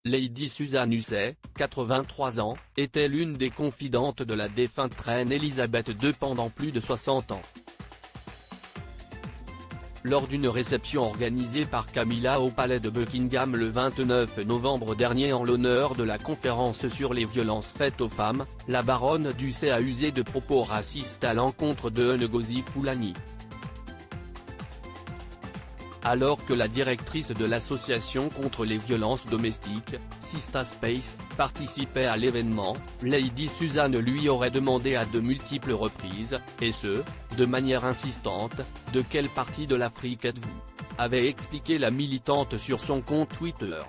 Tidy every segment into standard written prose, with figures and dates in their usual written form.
Lady Susan Hussey, 83 ans, était l'une des confidentes de la défunte reine Elisabeth II pendant plus de 60 ans. Lors d'une réception organisée par Camilla au palais de Buckingham le 29 novembre dernier en l'honneur de la conférence sur les violences faites aux femmes, la baronne d'Hussey a usé de propos racistes à l'encontre de Ngozi Fulani. Alors que la directrice de l'association contre les violences domestiques, Sista Space, participait à l'événement, Lady Susan lui aurait demandé à de multiples reprises, et ce, de manière insistante, « De quelle partie de l'Afrique êtes-vous ?», avait expliqué la militante sur son compte Twitter.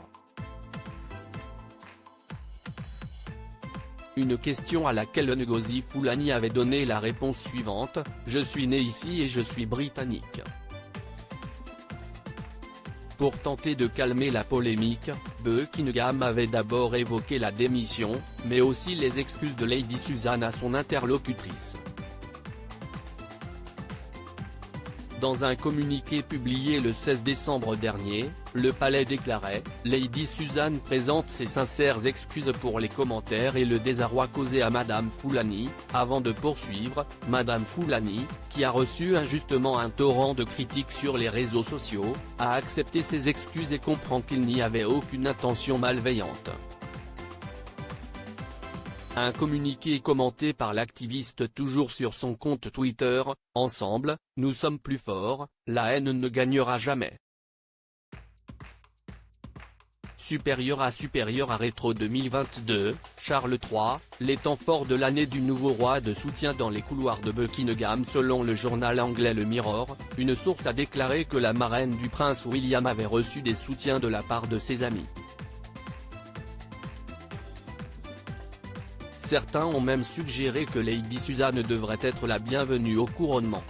Une question à laquelle Ngozi Fulani avait donné la réponse suivante, « Je suis née ici et je suis britannique ». Pour tenter de calmer la polémique, Buckingham avait d'abord évoqué la démission, mais aussi les excuses de Lady Susan à son interlocutrice. Dans un communiqué publié le 16 décembre dernier, le palais déclarait « Lady Susan présente ses sincères excuses pour les commentaires et le désarroi causé à Madame Fulani », avant de poursuivre, Madame Fulani, qui a reçu injustement un torrent de critiques sur les réseaux sociaux, a accepté ses excuses et comprend qu'il n'y avait aucune intention malveillante. Un communiqué commenté par l'activiste toujours sur son compte Twitter, « Ensemble, nous sommes plus forts, la haine ne gagnera jamais ». Supérieur à Rétro 2022, Charles III, les temps forts de l'année du nouveau roi de soutien dans les couloirs de Buckingham. Selon le journal anglais Le Mirror, une source a déclaré que la marraine du prince William avait reçu des soutiens de la part de ses amis. Certains ont même suggéré que Lady Susan devrait être la bienvenue au couronnement.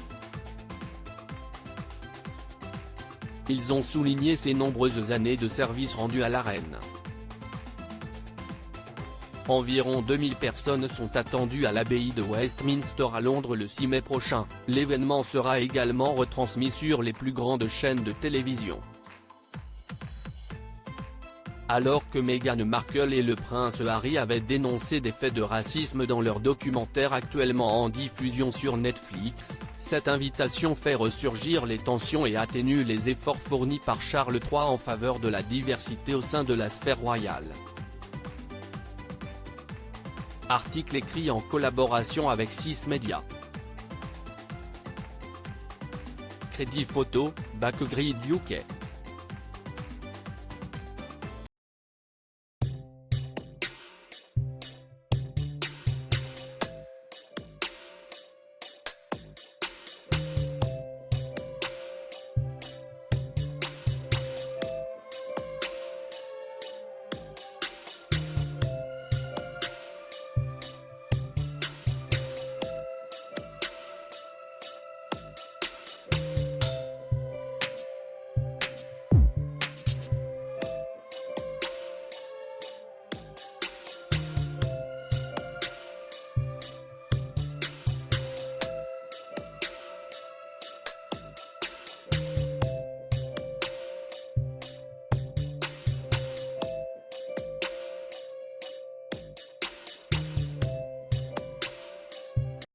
Ils ont souligné ses nombreuses années de service rendues à la reine. Environ 2000 personnes sont attendues à l'abbaye de Westminster à Londres le 6 mai prochain. L'événement sera également retransmis sur les plus grandes chaînes de télévision. Alors que Meghan Markle et le prince Harry avaient dénoncé des faits de racisme dans leur documentaire actuellement en diffusion sur Netflix, cette invitation fait ressurgir les tensions et atténue les efforts fournis par Charles III en faveur de la diversité au sein de la sphère royale. Article écrit en collaboration avec 6 Médias. Crédit photo, Backgrid UK.